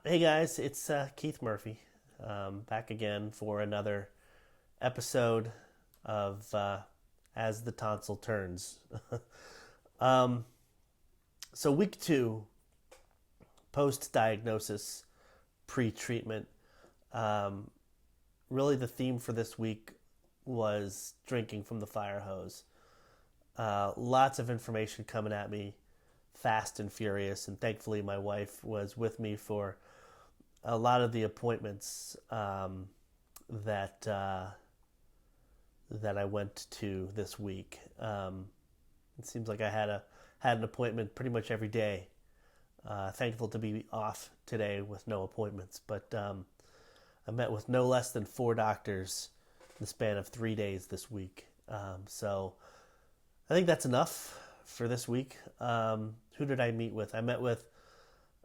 Hey guys, it's Keith Murphy, back again for another episode of As the Tonsil Turns. um, so, week two, post diagnosis, pre treatment. Um, really, the theme for this week was drinking from the fire hose. Lots of information coming at me fast and furious, and thankfully, my wife was with me for a lot of the appointments that that I went to this week. It seems like I had an appointment pretty much every day. Thankful to be off today with no appointments, but I met with no less than four doctors in the span of 3 days this week. So I think that's enough for this week. Who did I meet with? I met with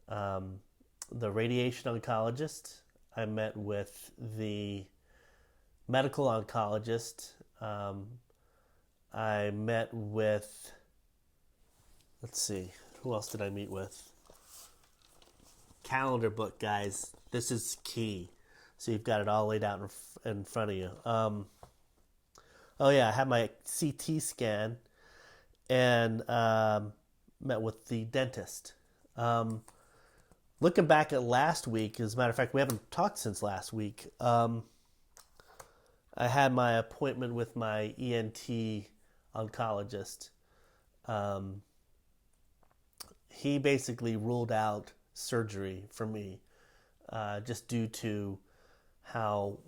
um, the radiation oncologist. I met with the medical oncologist. I met with, let's see, who else did I meet with? Calendar book, guys. This is key. So you've got it all laid out in front of you. Oh, yeah, I had my CT scan and met with the dentist. Looking back at last week, as a matter of fact, we haven't talked since last week. I had my appointment with my ENT oncologist. Um, he basically ruled out surgery for me, just due to how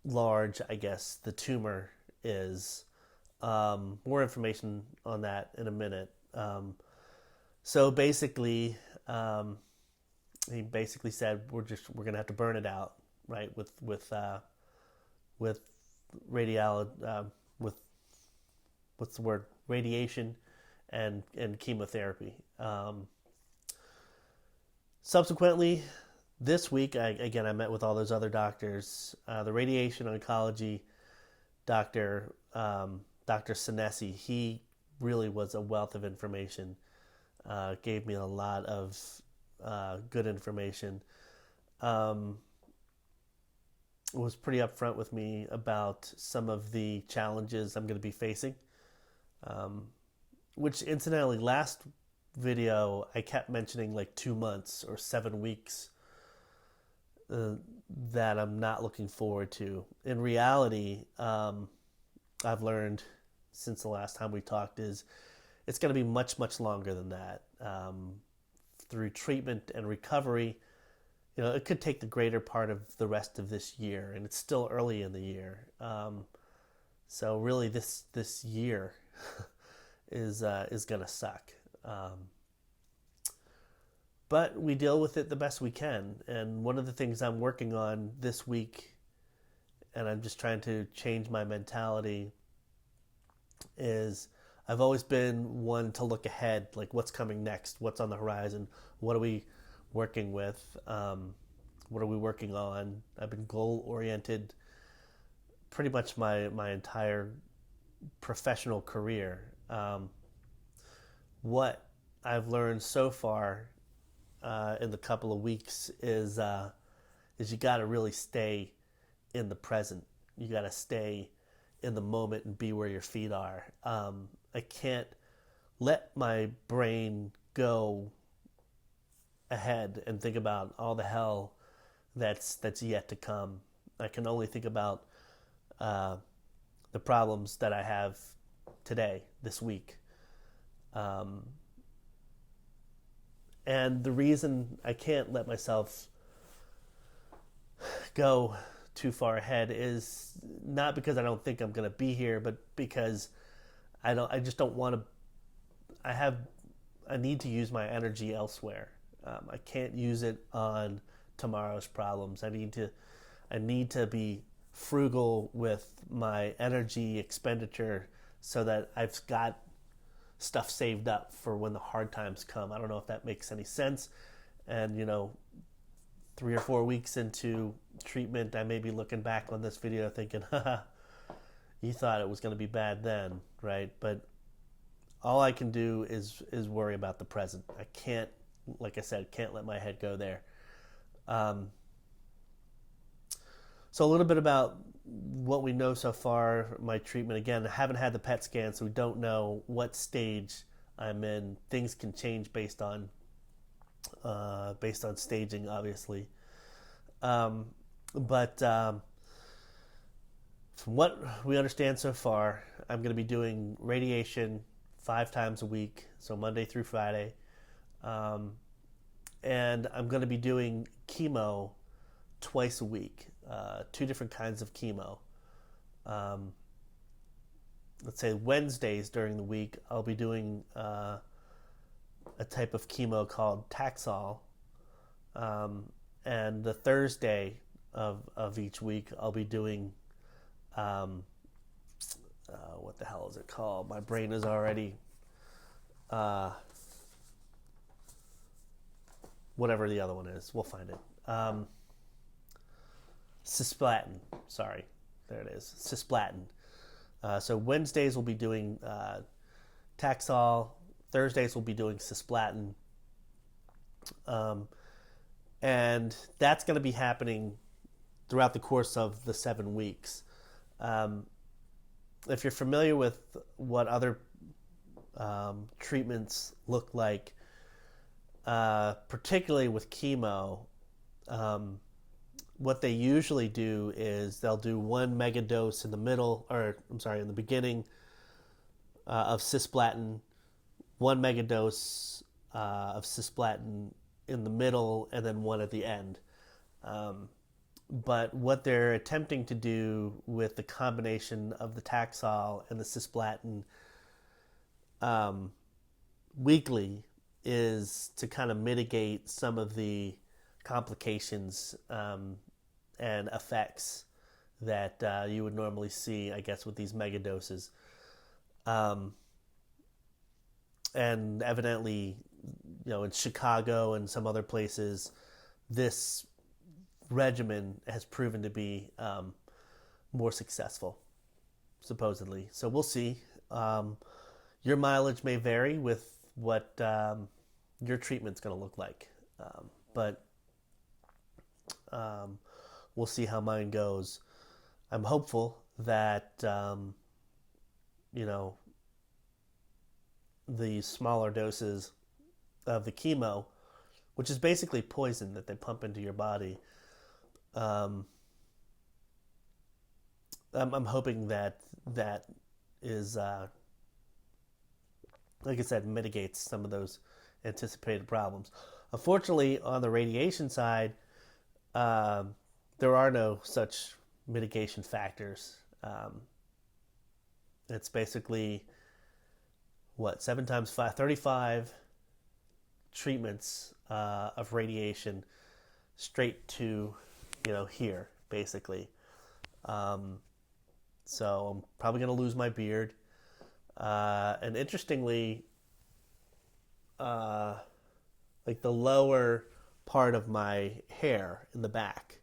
large, I guess, the tumor is. More information on that in a minute. So basically, he basically said we're gonna have to burn it out, right? With radial with what's the word, radiation and chemotherapy. Subsequently, this week, I met with all those other doctors. The radiation oncology doctor, Dr. Sinesi, he really was a wealth of information. Gave me a lot of good information. Um, was pretty upfront with me about some of the challenges I'm going to be facing. Um, which, incidentally, last video I kept mentioning like 2 months or 7 weeks uh, that I'm not looking forward to. In reality, I've learned since the last time we talked is it's going to be much, much longer than that. Through treatment and recovery, it could take the greater part of the rest of this year, and it's still early in the year. So really, this year is gonna suck. But we deal with it the best we can. And one of the things I'm working on this week, and I'm just trying to change my mentality, is I've always been one to look ahead, like what's coming next, what's on the horizon, what are we working with, what are we working on. I've been goal oriented pretty much my entire professional career. What I've learned so far in the couple of weeks is you got to really stay in the present. You got to stay in the moment and be where your feet are. I can't let my brain go ahead and think about all the hell that's yet to come. I can only think about uh, the problems that I have today, this week. Um, and the reason I can't let myself go too far ahead is not because I don't think I'm going to be here, but because I just don't want to. I have. I need to use my energy elsewhere. I can't use it on tomorrow's problems. I need to be frugal with my energy expenditure so that I've got stuff saved up for when the hard times come. I don't know if that makes any sense. And 3 or 4 weeks into treatment, I may be looking back on this video thinking, haha, you thought it was going to be bad then, right? But all I can do is worry about the present. I can't, like I said, can't let my head go there. Um, so a little bit about what we know so far. My treatment, again, I haven't had the PET scan, so we don't know what stage I'm in. Things can change based on staging, obviously. Um, but from what we understand so far, I'm going to be doing radiation 5 times a week, so Monday through Friday. Um, and I'm going to be doing chemo twice a week, 2 different kinds of chemo. Um, let's say Wednesdays during the week, I'll be doing a type of chemo called Taxol. Um, and the Thursday of each week, I'll be doing um, what the hell is it called? My brain is already uh, whatever the other one is. We'll find it. Cisplatin. Sorry, there it is. Cisplatin. So Wednesdays we'll be doing Taxol. Thursdays we'll be doing cisplatin. Um, and that's going to be happening throughout the course of the 7 weeks. Um, if you're familiar with what other treatments look like, particularly with chemo, what they usually do is they'll do 1 megadose in the middle, or I'm sorry, in the beginning of cisplatin, 1 megadose of cisplatin in the middle, and then one at the end. But what they're attempting to do with the combination of the Taxol and the cisplatin weekly is to kind of mitigate some of the complications and effects that you would normally see, I guess, with these megadoses. And evidently, in Chicago and some other places, this regimen has proven to be more successful, supposedly. So we'll see. Your mileage may vary with what your treatment's going to look like, but we'll see how mine goes. I'm hopeful that the smaller doses of the chemo, which is basically poison that they pump into your body. I'm hoping that is, like I said, mitigates some of those anticipated problems. Unfortunately, on the radiation side, there are no such mitigation factors. It's basically 7 times 5, 35 treatments of radiation straight to here, basically. So I'm probably going to lose my beard. And interestingly, like the lower part of my hair in the back,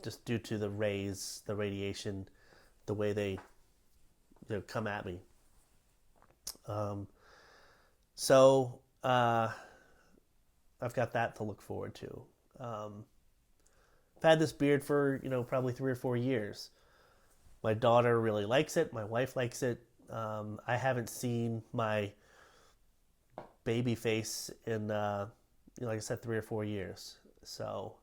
just due to the radiation, the way they come at me. So I've got that to look forward to. I've had this beard for probably 3 or 4 years. My daughter really likes it. My wife likes it. I haven't seen my baby face in like I said, 3 or 4 years. So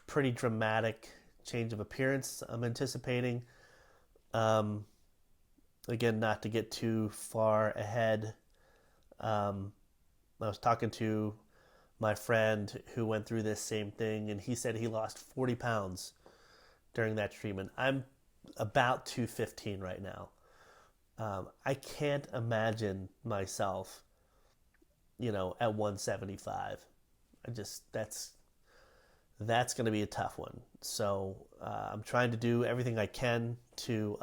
pretty dramatic change of appearance I'm anticipating. Again, not to get too far ahead. I was talking to my friend who went through this same thing, and he said he lost 40 pounds during that treatment. I'm about 215 right now. I can't imagine myself, at 175. That's going to be a tough one. So I'm trying to do everything I can to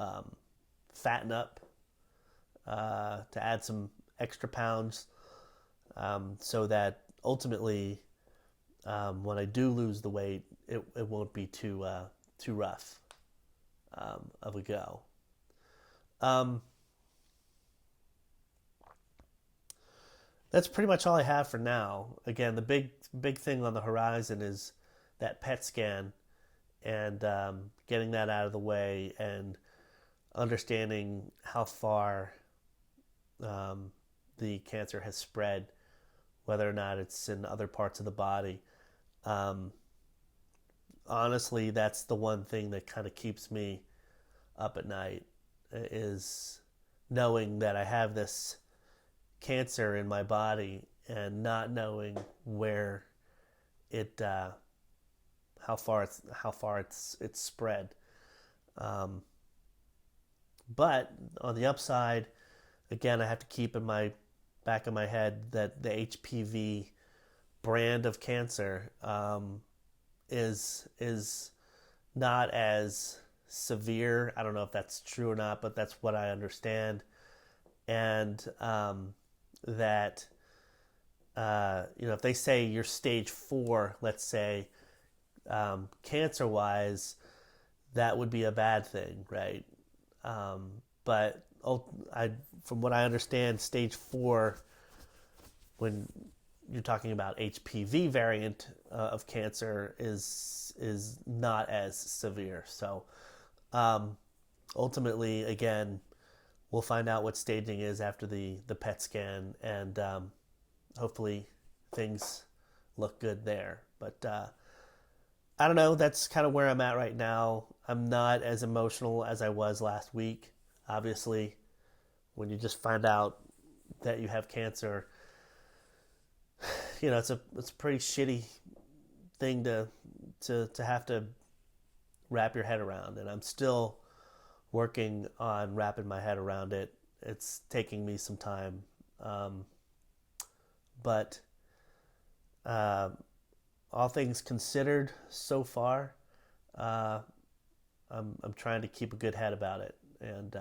fatten up, to add some extra pounds, so that ultimately, when I do lose the weight, it won't be too rough of a go. that's pretty much all I have for now. Again, the big thing on the horizon is that PET scan and getting that out of the way and understanding how far um, the cancer has spread, whether or not it's in other parts of the body. Um, Honestly, that's the one thing that kind of keeps me up at night is knowing that I have this cancer in my body and not knowing where it how far it's spread. Um, but on the upside, again, I have to keep in my back of my head that the HPV brand of cancer is not as severe. I don't know if that's true or not, but that's what I understand. And that if they say you're stage 4, let's say, cancer wise, that would be a bad thing, right? But from what I understand, stage 4, when you're talking about HPV variant of cancer, is not as severe. So ultimately, again, we'll find out what staging is after the PET scan, and hopefully things look good there. But I don't know. That's kind of where I'm at right now. I'm not as emotional as I was last week. Obviously, when you just find out that you have cancer, it's a pretty shitty thing to have to wrap your head around, and I'm still working on wrapping my head around it. It's taking me some time, but uh, all things considered, so far, uh, I'm trying to keep a good head about it, and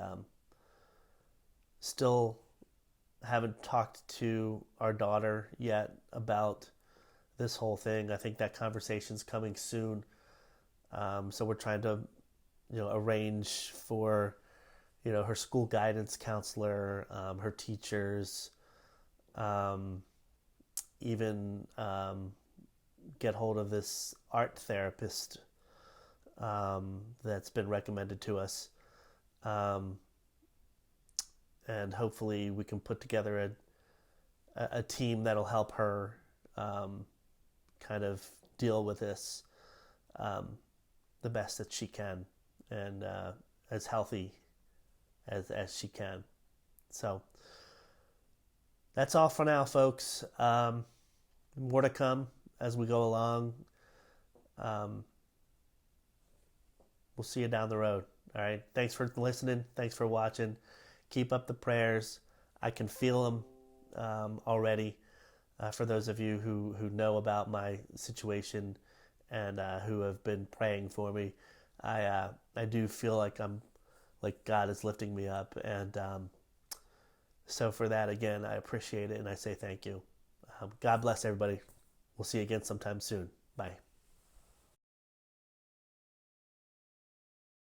still haven't talked to our daughter yet about this whole thing. I think that conversation's coming soon. So we're trying to, arrange for, her school guidance counselor, her teachers, even get hold of this art therapist that's been recommended to us. And hopefully we can put together a team that'll help her kind of deal with this the best that she can, and as healthy as she can. So that's all for now, folks. More to come as we go along. We'll see you down the road. All right. Thanks for listening. Thanks for watching. Keep up the prayers. I can feel them already. For those of you who know about my situation and who have been praying for me, I do feel like God is lifting me up, and so for that, again, I appreciate it and I say thank you. God bless everybody. We'll see you again sometime soon. Bye.